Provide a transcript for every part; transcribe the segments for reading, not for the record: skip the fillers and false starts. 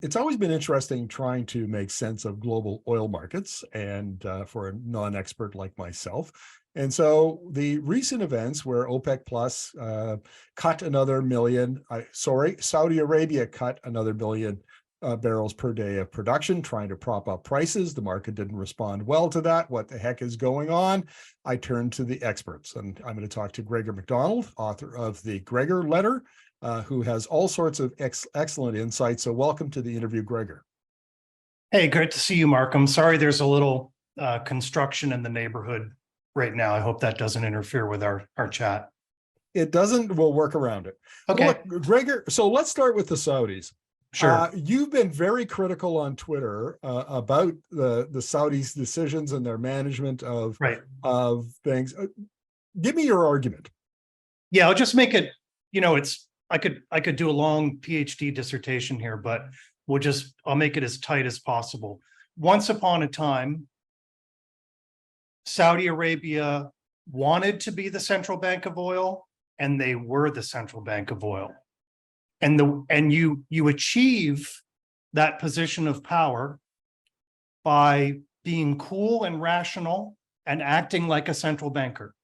It's always been interesting trying to make sense of global oil markets and for a non-expert like myself. And so the recent events where OPEC Plus cut another million, Saudi Arabia cut another million barrels per day of production, trying to prop up prices. The market didn't respond well to that. What the heck is going on? I turned to the experts, and I'm going to talk to Gregor Macdonald, author of the Gregor Letter, who has all sorts of excellent insights. So welcome to the interview, Gregor. Hey, great to see you, Markham. Sorry, there's a little construction in the neighborhood right now. I hope that doesn't interfere with our chat. It doesn't. We'll work around it. Okay. Look, Gregor, so let's start with the Saudis. Sure. You've been very critical on Twitter about the Saudis' decisions and their management of things. Give me your argument. Yeah, I'll just make it, I could do a long PhD dissertation here, but I'll make it as tight as possible. Once upon a time, Saudi Arabia wanted to be the central bank of oil, and they were the central bank of oil. And you achieve that position of power by being cool and rational and acting like a central banker.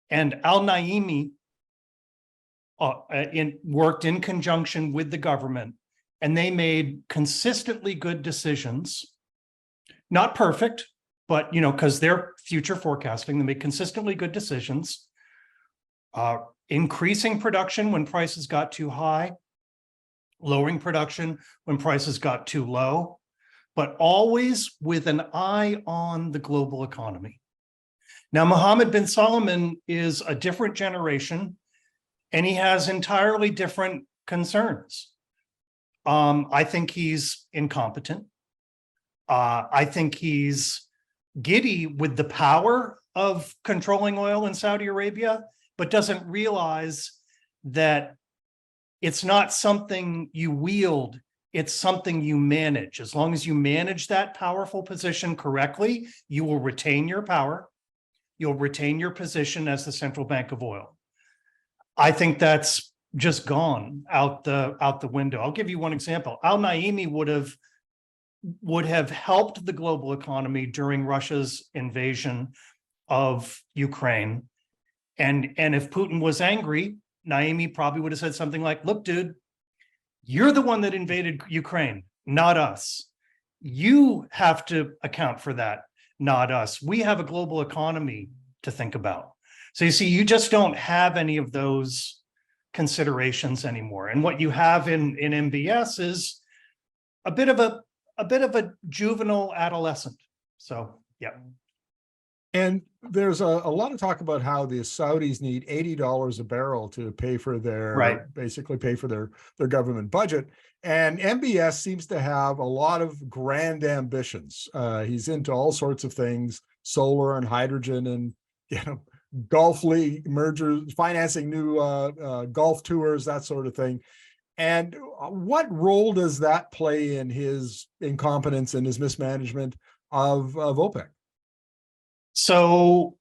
And Al-Naimi worked in conjunction with the government, and they made consistently good decisions. Not perfect, but because they're future forecasting, they made consistently good decisions, increasing production when prices got too high, lowering production when prices got too low, but always with an eye on the global economy. Now, Mohammed bin Salman is a different generation, and he has entirely different concerns. I think he's incompetent. I think he's giddy with the power of controlling oil in Saudi Arabia, but doesn't realize that it's not something you wield, it's something you manage. As long as you manage that powerful position correctly, you will retain your power. You'll retain your position as the central bank of oil. I think that's just gone out the window. I'll give you one example. Al-Naimi would have helped the global economy during Russia's invasion of Ukraine. And if Putin was angry, Naimi probably would have said something like, look, dude, you're the one that invaded Ukraine, not us. You have to account for that, not us. We have a global economy to think about. So you see, you just don't have any of those considerations anymore. And what you have in MBS is a bit of a juvenile adolescent. So, yeah. And there's a lot of talk about how the Saudis need $80 a barrel to pay for basically pay for their government budget. And MBS seems to have a lot of grand ambitions. He's into all sorts of things, solar and hydrogen, and Gulf League mergers, financing new golf tours, that sort of thing. And what role does that play in his incompetence and his mismanagement of OPEC? So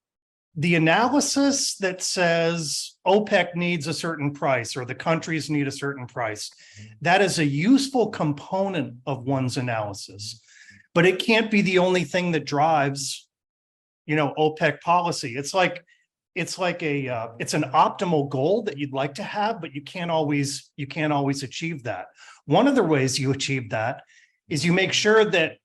the analysis that says OPEC needs a certain price or the countries need a certain price, that is a useful component of one's analysis, but it can't be the only thing that drives, OPEC policy. It's an optimal goal that you'd like to have, but you can't always achieve that. One of the ways you achieve that is you make sure that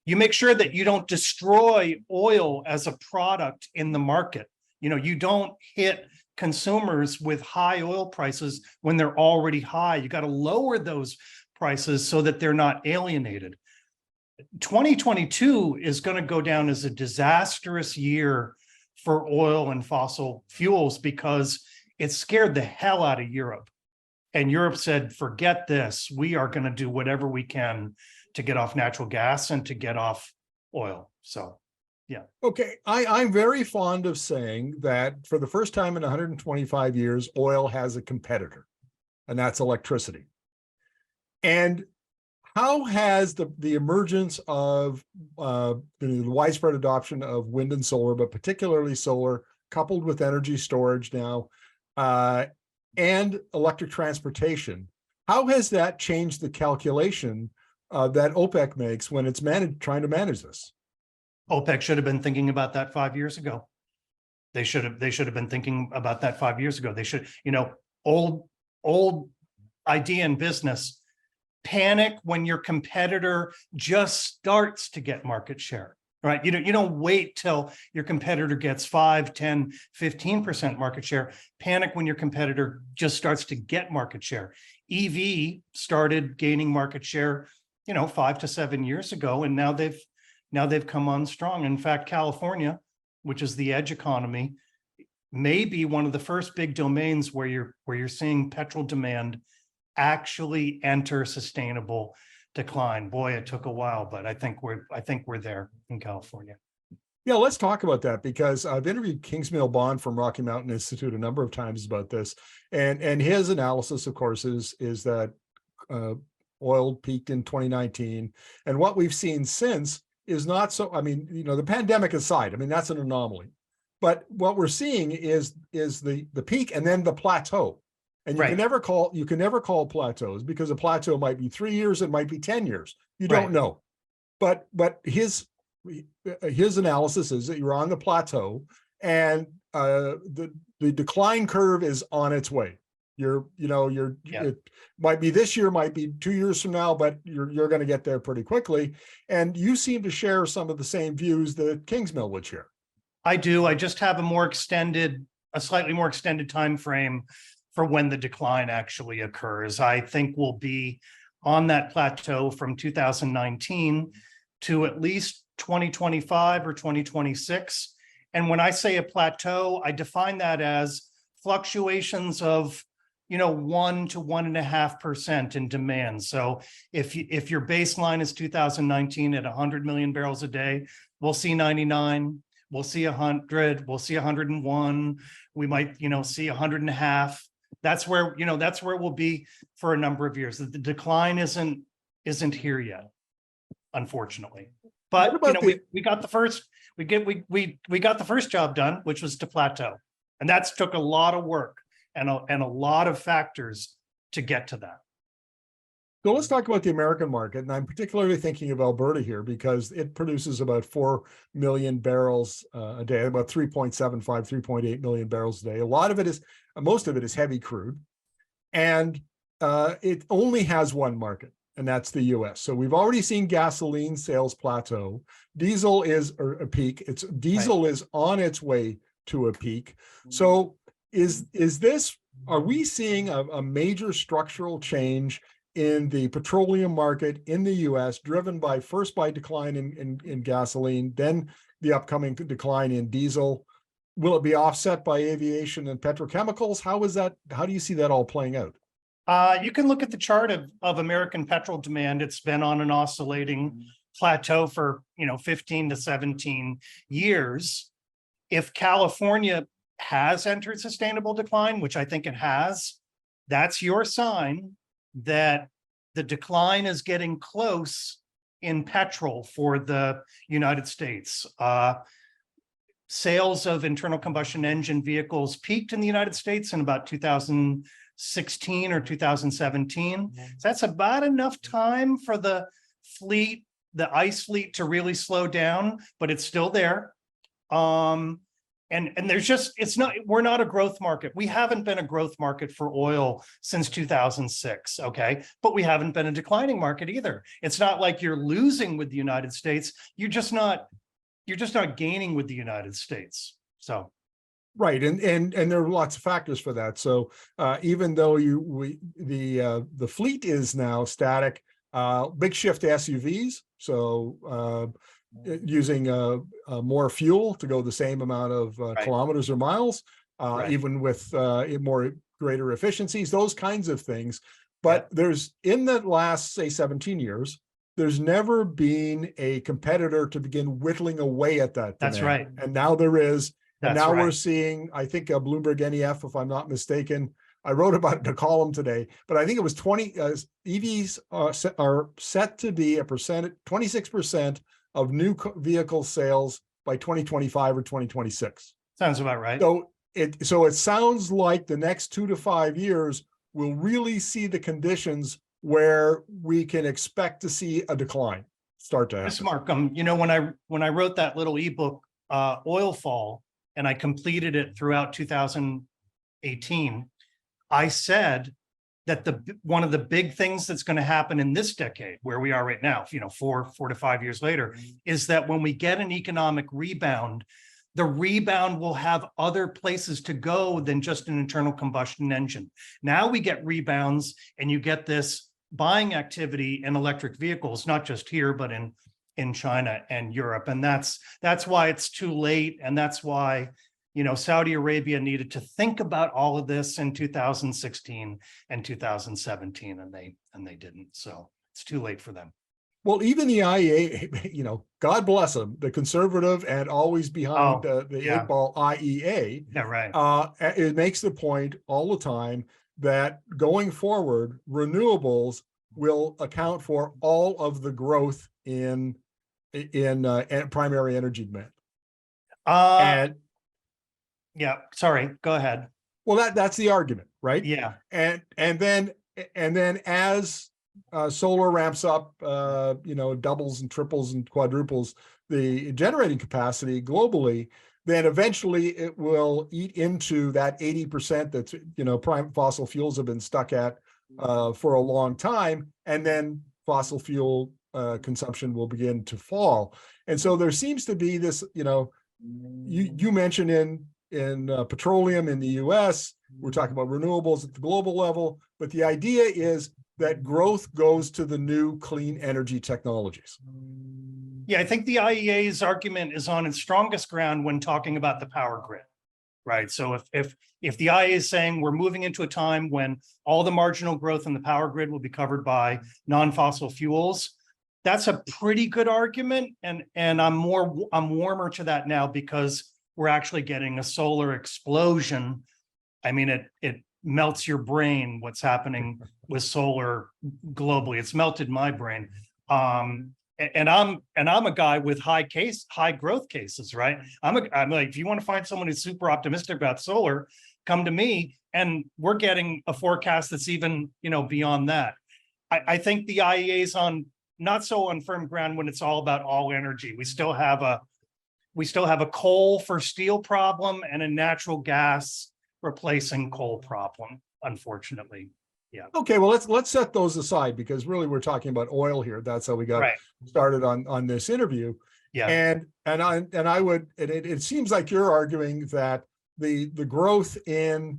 you don't destroy oil as a product in the market. You don't hit consumers with high oil prices when they're already high. You got to lower those prices so that they're not alienated. 2022 is going to go down as a disastrous year for oil and fossil fuels because it scared the hell out of Europe. And Europe said, forget this. We are going to do whatever we can to get off natural gas and to get off oil. So, yeah. Okay. I'm very fond of saying that for the first time in 125 years, oil has a competitor, and that's electricity. And how has the emergence of the widespread adoption of wind and solar, but particularly solar, coupled with energy storage now, and electric transportation, how has that changed the calculation that OPEC makes when it's trying to manage this. OPEC should have been thinking about that 5 years ago. They should have been thinking about that 5 years ago. They should, old idea in business, panic when your competitor just starts to get market share, right? You don't wait till your competitor gets 5, 10, 15% market share. Panic when your competitor just starts to get market share. EV started gaining market share, 5 to 7 years ago, and now they've come on strong. In fact, California, which is the edge economy, may be one of the first big domains where you're seeing petrol demand actually enter sustainable decline. Boy, it took a while, but I think we're there in California. Yeah, let's talk about that, because I've interviewed Kingsmill Bond from Rocky Mountain Institute a number of times about this, and his analysis, of course, is that oil peaked in 2019, and what we've seen since is not so. I mean, the pandemic aside, I mean, that's an anomaly, but what we're seeing is the peak and then the plateau. And you can never call plateaus, because a plateau might be 3 years, it might be 10 years. You don't know. But his analysis is that you're on the plateau, and the decline curve is on its way. It might be this year, might be 2 years from now, but you're going to get there pretty quickly. And you seem to share some of the same views that Kingsmill would share. I do. I just have a slightly more extended time frame for when the decline actually occurs. I think we'll be on that plateau from 2019 to at least 2025 or 2026. And when I say a plateau, I define that as fluctuations of 1 to 1.5% in demand. So if your baseline is 2019 at 100 million barrels a day, we'll see 99, we'll see 100, we'll see 101, we might see 100.5. That's where we'll be for a number of years. The decline isn't here yet, unfortunately. But we got the first job done, which was to plateau, and that's took a lot of work and a lot of factors to get to that. So let's talk about the American market, and I'm particularly thinking of Alberta here, because it produces about 4 million barrels a day, about 3.75, 3.8 million barrels a day. Most of it is heavy crude, and it only has one market, and that's the US. So we've already seen gasoline sales plateau. Diesel is a peak. Diesel is on its way to a peak. So are we seeing a major structural change in the petroleum market in the US, driven by decline in gasoline, then the upcoming decline in diesel? Will it be offset by aviation and petrochemicals? How do you see that all playing out? You can look at the chart of American petrol demand. It's been on an oscillating plateau for 15 to 17 years. If California has entered sustainable decline, which I think it has, that's your sign that the decline is getting close in petrol for the United States. Sales of internal combustion engine vehicles peaked in the United States in about 2016 or 2017. So that's about enough time for the ICE fleet to really slow down, but it's still there. And we're not a growth market. We haven't been a growth market for oil since 2006, okay? But we haven't been a declining market either. It's not like you're losing with the United States. You're just not gaining with the United States. So. Right, and there are lots of factors for that. So even though the fleet is now static, big shift to SUVs. So using more fuel to go the same amount of kilometers or miles, even with greater efficiencies, those kinds of things. But there's, in the last, say, 17 years, there's never been a competitor to begin whittling away at that demand. That's right. And now there is. And That's now right. we're seeing, I think, Bloomberg NEF, if I'm not mistaken, I wrote about it in a column today, but I think it was 20 EVs are set to be 26% of new vehicle sales by 2025 or 2026. Sounds about right. So it sounds like the next 2 to 5 years we'll really see the conditions where we can expect to see a decline start to Yes, happen? Markham, when I wrote that little ebook, Oil Fall, and I completed it throughout 2018, I said that one of the big things that's going to happen in this decade, where we are right now, 4 to 5 years later, is that when we get an economic rebound, the rebound will have other places to go than just an internal combustion engine. Now we get rebounds, and you get this buying activity in electric vehicles, not just here, but in China and Europe. And that's why it's too late. And that's why, Saudi Arabia needed to think about all of this in 2016 and 2017, and they didn't. So it's too late for them. Well, even the IEA, God bless them, the conservative and always behind the yeah. eight ball IEA, Yeah, right. it makes the point all the time that going forward, renewables will account for all of the growth in primary energy demand. And yeah, sorry, go ahead. well, that's the argument, right? Yeah. And then as solar ramps up, doubles and triples and quadruples the generating capacity globally, then eventually it will eat into that 80% that's, prime fossil fuels have been stuck at for a long time. And then fossil fuel consumption will begin to fall. And so there seems to be this, you mentioned in petroleum in the US, we're talking about renewables at the global level, but the idea is that growth goes to the new clean energy technologies. Yeah, I think the IEA's argument is on its strongest ground when talking about the power grid, right? So if the IEA is saying we're moving into a time when all the marginal growth in the power grid will be covered by non-fossil fuels, that's a pretty good argument. And I'm warmer to that now because we're actually getting a solar explosion. I mean, it melts your brain what's happening with solar globally. It's melted my brain. And I'm a guy with high growth cases, right? I'm like, if you want to find someone who's super optimistic about solar, come to me. And we're getting a forecast that's even, beyond that. I think the IEA is on not so on firm ground when it's all about all energy. We still have a coal for steel problem and a natural gas replacing coal problem, unfortunately. Yeah. Okay, well, let's set those aside because really we're talking about oil here. That's how we got started on this interview. Yeah. And it seems like you're arguing that the growth in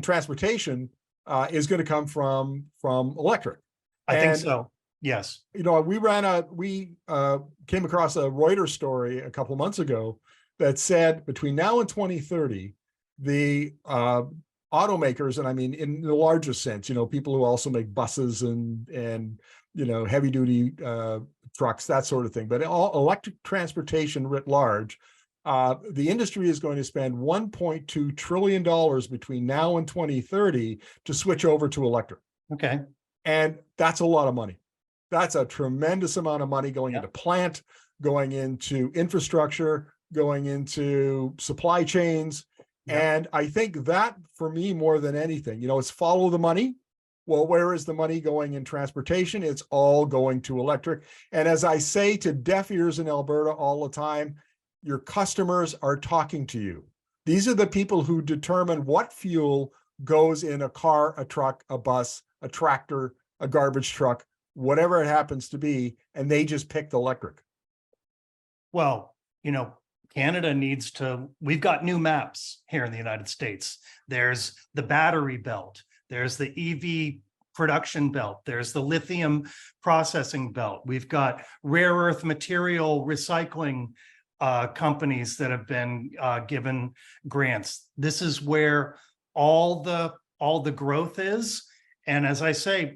transportation is going to come from electric. I think so. Yes. We came across a Reuters story a couple of months ago that said between now and 2030, the automakers, and I mean in the largest sense, people who also make buses and heavy duty trucks, that sort of thing, but all electric transportation writ large, the industry is going to spend $1.2 trillion between now and 2030 to switch over to electric. Okay. And that's a lot of money. That's a tremendous amount of money going into plant, going into infrastructure, going into supply chains. And I think that for me, more than anything, it's follow the money. Well, where is the money going in transportation? It's all going to electric. And as I say to deaf ears in Alberta all the time, your customers are talking to you. These are the people who determine what fuel goes in a car, a truck, a bus, a tractor, a garbage truck, whatever it happens to be, and they just picked electric. Well, Canada we've got new maps here in the United States. There's the battery belt, there's the EV production belt, there's the lithium processing belt. We've got rare earth material recycling companies that have been given grants. This is where all the growth is. And as I say,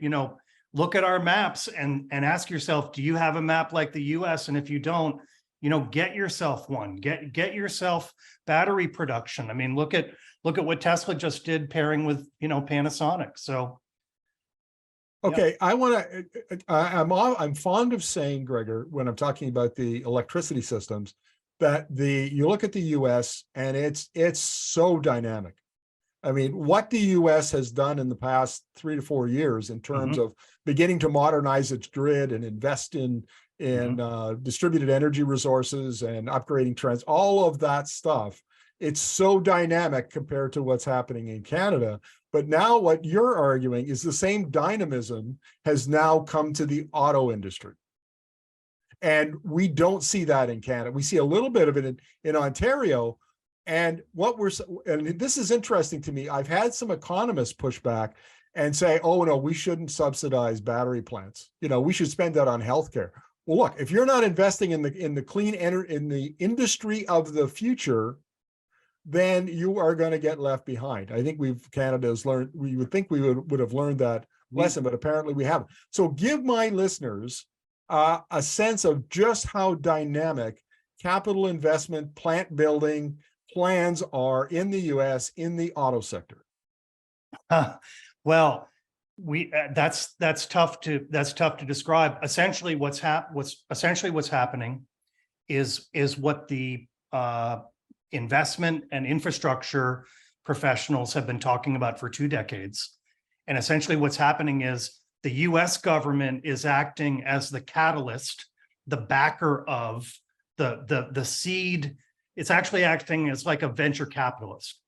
look at our maps and ask yourself, do you have a map like the US? And if you don't, get yourself one, get yourself battery production. I mean, look at what Tesla just did pairing with, Panasonic. So. Okay. I'm fond of saying, Gregor, when I'm talking about the electricity systems, that you look at the US and it's so dynamic. I mean, what the US has done in the past 3 to 4 years in terms of beginning to modernize its grid and invest in distributed energy resources and upgrading trends, all of that stuff, it's so dynamic compared to what's happening in Canada. But now what you're arguing is the same dynamism has now come to the auto industry. And we don't see that in Canada. We see a little bit of it in Ontario. And and this is interesting to me. I've had some economists push back and say, oh, no, we shouldn't subsidize battery plants. You know, we should spend that on healthcare. Well, look, if you're not investing in the clean energy, in the industry of the future, then you are going to get left behind. I think Canada has learned, we would think we would have learned that lesson, but apparently we haven't. So give my listeners a sense of just how dynamic capital investment, plant building plans are in the US in the auto sector. Well, that's tough to describe. Essentially, what's happening is what the investment and infrastructure professionals have been talking about for 2 decades. And essentially what's happening is the US government is acting as the catalyst, the backer of the seed. It's actually acting as like a venture capitalist.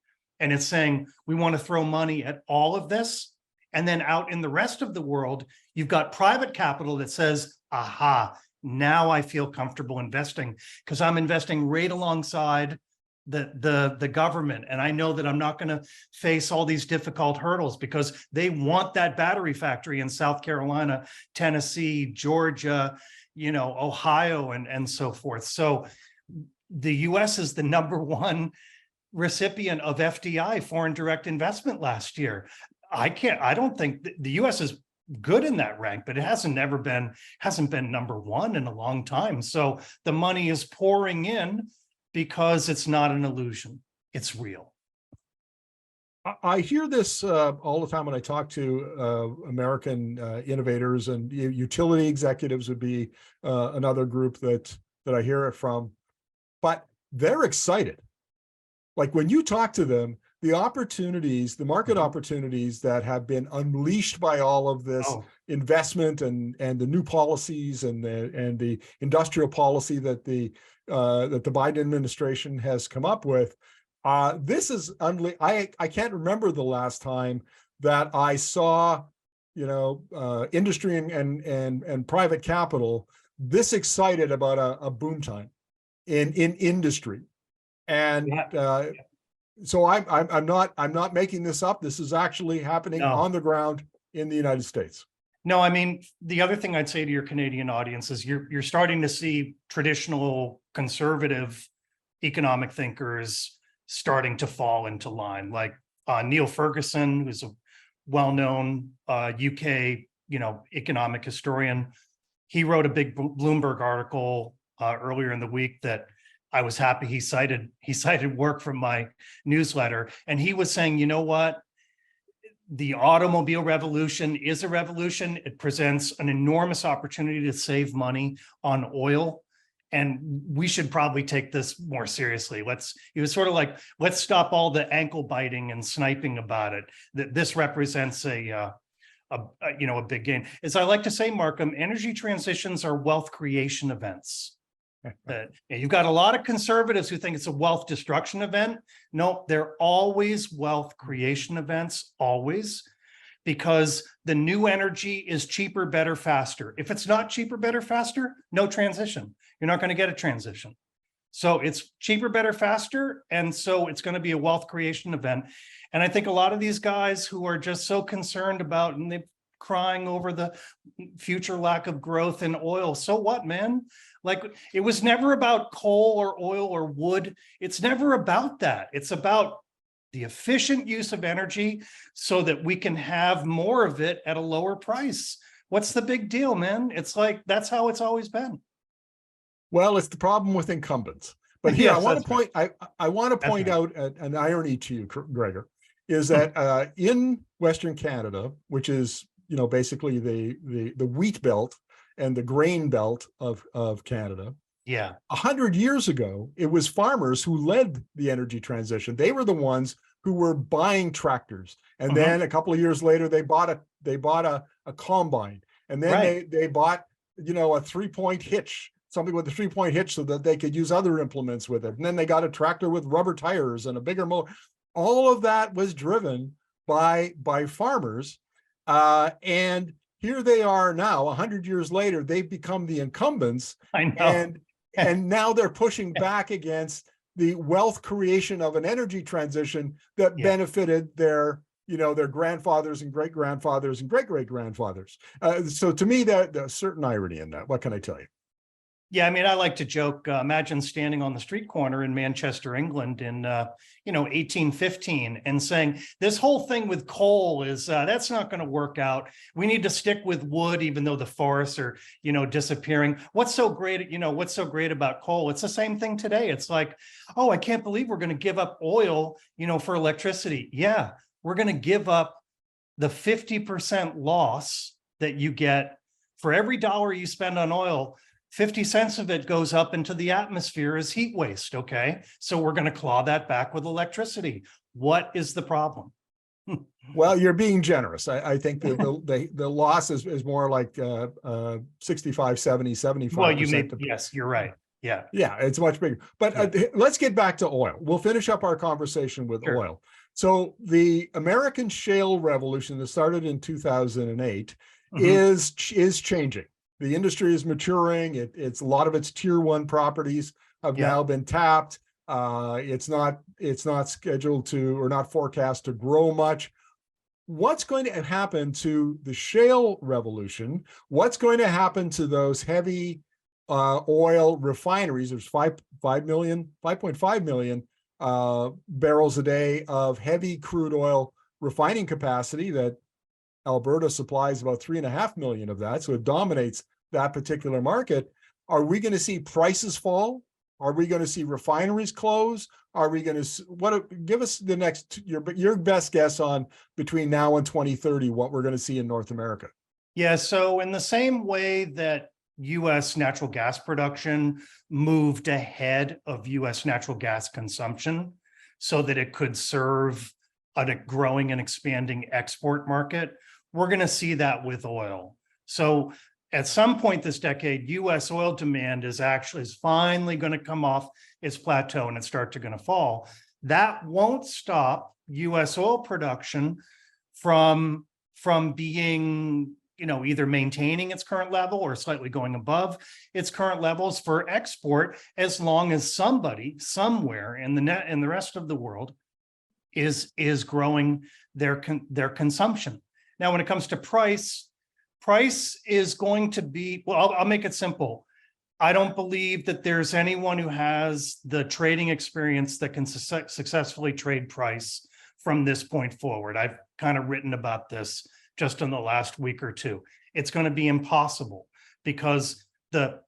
And it's saying, we want to throw money at all of this. And then out in the rest of the world, you've got private capital that says, aha, now I feel comfortable investing because I'm investing right alongside the government. And I know that I'm not going to face all these difficult hurdles because they want that battery factory in South Carolina, Tennessee, Georgia, Ohio, and so forth. So the US is the #1 recipient of FDI, foreign direct investment, last year. I don't think the US is good in that rank, but it hasn't been #1 in a long time. So the money is pouring in because it's not an illusion. It's real. I hear this all the time when I talk to American innovators, and utility executives would be another group that I hear it from. But they're excited. Like when you talk to them, the opportunities, the market opportunities that have been unleashed by all of this investment and the new policies and the industrial policy that the Biden administration has come up with. This is I can't remember the last time that I saw, industry and private capital this excited about a boom time in industry. And so I'm not making this up. This is actually happening on the ground in the United States. No, I mean, the other thing I'd say to your Canadian audience is you're starting to see traditional conservative economic thinkers starting to fall into line, like Neil Ferguson, who's a well-known UK, economic historian. He wrote a big Bloomberg article earlier in the week that I was happy he cited work from my newsletter. And he was saying, you know what? The automobile revolution is a revolution. It presents an enormous opportunity to save money on oil. And we should probably take this more seriously. He was sort of like, let's stop all the ankle biting and sniping about it. That this represents a big gain. As I like to say, Markham, energy transitions are wealth creation events. You've got a lot of conservatives who think it's a wealth destruction event. No, they're always wealth creation events, always, because the new energy is cheaper, better, faster. If it's not cheaper, better, faster, no transition. You're not going to get a transition. So it's cheaper, better, faster. And so it's going to be a wealth creation event. And I think a lot of these guys who are just so concerned about, and they're crying over the future lack of growth in oil. So what, man? Like, it was never about coal or oil or wood. It's never about that. It's about the efficient use of energy so that we can have more of it at a lower price. What's the big deal, man? It's like, that's how it's always been. Well, it's the problem with incumbents. But here, yes, I want to point out an irony to you, Gregor, is that in Western Canada, which is, basically the wheat belt and the grain belt of Canada. Yeah. 100 years ago, it was farmers who led the energy transition. They were the ones who were buying tractors, and Mhm. then a couple of years later they bought a combine, and then Right. they bought, you know, a 3-point hitch, something with a 3-point hitch, so that they could use other implements with it. And then they got a tractor with rubber tires and a bigger motor. All of that was driven by farmers, and here they are now, 100 years later. They've become the incumbents, I know. and now they're pushing back against the wealth creation of an energy transition that Yeah. benefited their, you know, their grandfathers and great grandfathers and great great grandfathers. So to me, there's a certain irony in that. What can I tell you? Yeah, I mean, I like to joke. Imagine standing on the street corner in Manchester, England, in 1815, and saying this whole thing with coal is that's not going to work out. We need to stick with wood, even though the forests are disappearing. What's so great? What's so great about coal? It's the same thing today. It's like, oh, I can't believe we're going to give up oil, for electricity. Yeah, we're going to give up the 50% loss that you get for every dollar you spend on oil. 50 cents of it goes up into the atmosphere as heat waste. Okay. So we're going to claw that back with electricity. What is the problem? Well, you're being generous. I think the loss is more like 65, 70, Well, you 75%. may, yes, you're right. Yeah. Yeah, it's much bigger. But let's get back to oil. We'll finish up our conversation with Sure. oil. So the American shale revolution that started in 2008 is changing. The industry is maturing. It's a lot of its tier one properties have Yeah. now been tapped. It's not scheduled to, or not forecast to, grow much. What's going to happen to the shale revolution? What's going to happen to those heavy oil refineries? There's 5.5 million barrels a day of heavy crude oil refining capacity that Alberta supplies about 3.5 million of that. So it dominates that particular market. Are we going to see prices fall? Are we going to see refineries close? Are we going to, give us the next, your best guess on between now and 2030, what we're going to see in North America? Yeah. So in the same way that U.S. natural gas production moved ahead of U.S. natural gas consumption so that it could serve a growing and expanding export market, we're going to see that with oil. So at some point this decade, U.S. oil demand is finally going to come off its plateau and it's going to fall. That won't stop U.S. oil production from being, either maintaining its current level or slightly going above its current levels for export, as long as somebody somewhere in the rest of the world is growing their consumption. Now, when it comes to price is going to be, well, I'll make it simple. I don't believe that there's anyone who has the trading experience that can successfully trade price from this point forward. I've kind of written about this just in the last week or two. It's going to be impossible because the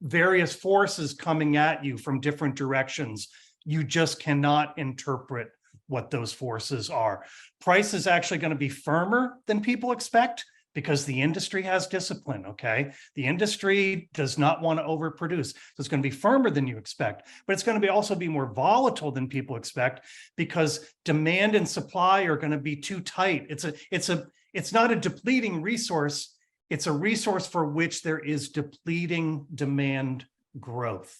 various forces coming at you from different directions, you just cannot interpret what those forces are. Price is actually going to be firmer than people expect because the industry has discipline, okay? The industry does not want to overproduce. So it's going to be firmer than you expect, but it's going to also be more volatile than people expect because demand and supply are going to be too tight. It's not a depleting resource. It's a resource for which there is depleting demand growth,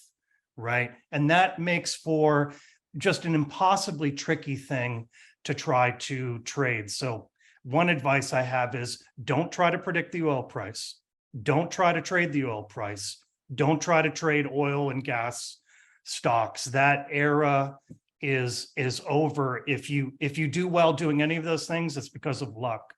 right? And that makes for just an impossibly tricky thing to try to trade. So one advice I have is don't try to predict the oil price. Don't try to trade the oil price. Don't try to trade oil and gas stocks. That era is over. If you do well doing any of those things, it's because of luck,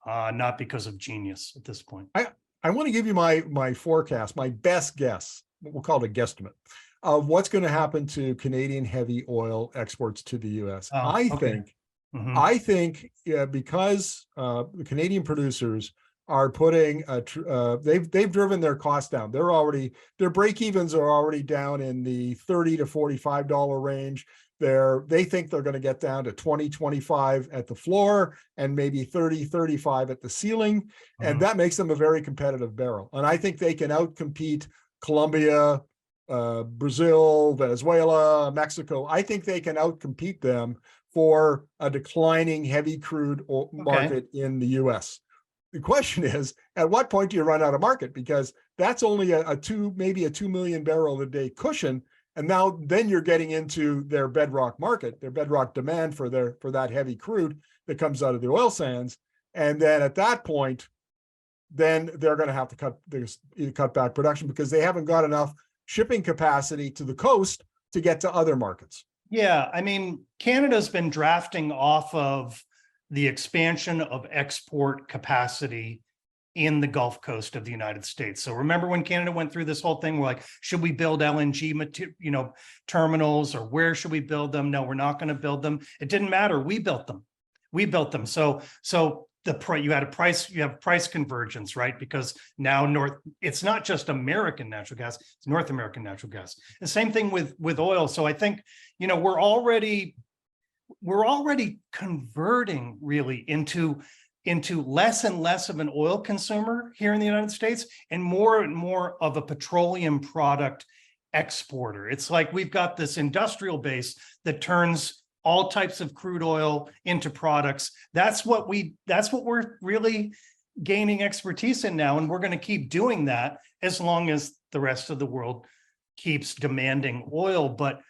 not because of genius at this point. I want to give you my forecast, my best guess, we'll call it a guesstimate, of what's going to happen to Canadian heavy oil exports to the U.S. I think because the Canadian producers are putting they've driven their costs down. Their break evens are already down in the $30 to $45 range. They think they're going to get down to 20, 25 at the floor and maybe 30, 35 at the ceiling. And that makes them a very competitive barrel. And I think they can outcompete Colombia, Brazil, Venezuela, Mexico. I think they can outcompete them for a declining heavy crude market in the US. The question is, at what point do you run out of market? Because that's only maybe a 2 million barrel a day cushion. And now then you're getting into their bedrock market, their bedrock demand for that heavy crude that comes out of the oil sands. And then at that point, then they're going to have to cut back production because they haven't got enough shipping capacity to the coast to get to other markets. Yeah, I mean, Canada's been drafting off of the expansion of export capacity in the Gulf Coast of the United States. So remember when Canada went through this whole thing, we're like, should we build LNG terminals, or where should we build them? No, we're not going to build them. It didn't matter. We built them. So you have price convergence, right? Because now it's not just American natural gas, it's North American natural gas. The same thing with oil. So I think, we're already converting really into less and less of an oil consumer here in the United States and more of a petroleum product exporter. It's like we've got this industrial base that turns all types of crude oil into products. That's what we're really gaining expertise in now. And we're going to keep doing that as long as the rest of the world keeps demanding oil. But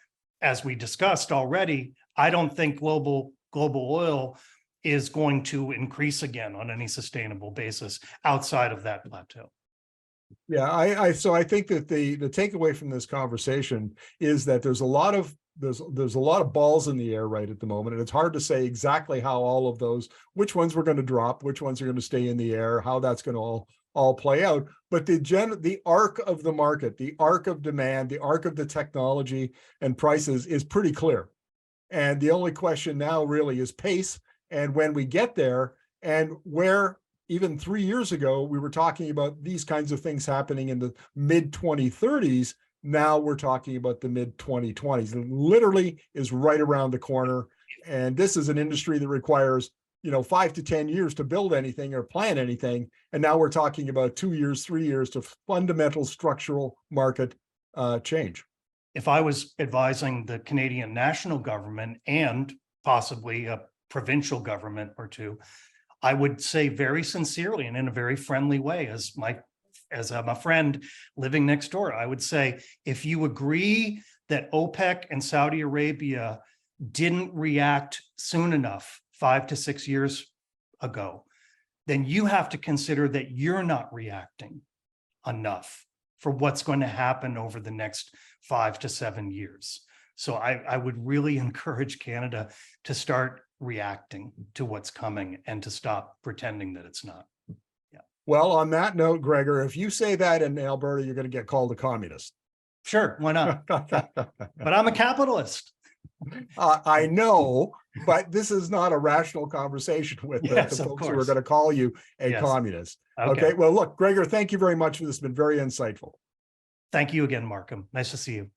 as we discussed already, I don't think global oil is going to increase again on any sustainable basis outside of that plateau. Yeah, so I think that the takeaway from this conversation is that there's a lot of balls in the air right at the moment, and it's hard to say exactly how all of those, which ones we're going to drop, which ones are going to stay in the air, how that's going to all play out. But the arc of the market, the arc of demand, the arc of the technology and prices is pretty clear. And the only question now really is pace, and when we get there, and where even 3 years ago we were talking about these kinds of things happening in the mid 2030s. Now we're talking about the mid 2020s. It literally is right around the corner. And this is an industry that requires, 5 to 10 years to build anything or plan anything. And now we're talking about 2 years, 3 years to fundamental structural market change. If I was advising the Canadian national government and possibly a provincial government or two, I would say very sincerely and in a very friendly way, as I'm a friend living next door, I would say, if you agree that OPEC and Saudi Arabia didn't react soon enough 5 to 6 years ago, then you have to consider that you're not reacting enough for what's going to happen over the next 5 to 7 years. So I would really encourage Canada to start reacting to what's coming and to stop pretending that it's not. Well, on that note, Gregor, if you say that in Alberta, you're going to get called a communist. Sure, why not? But I'm a capitalist. I know, but this is not a rational conversation with the folks who are going to call you a communist. Okay. Well, look, Gregor, thank you very much for this. It's been very insightful. Thank you again, Markham. Nice to see you.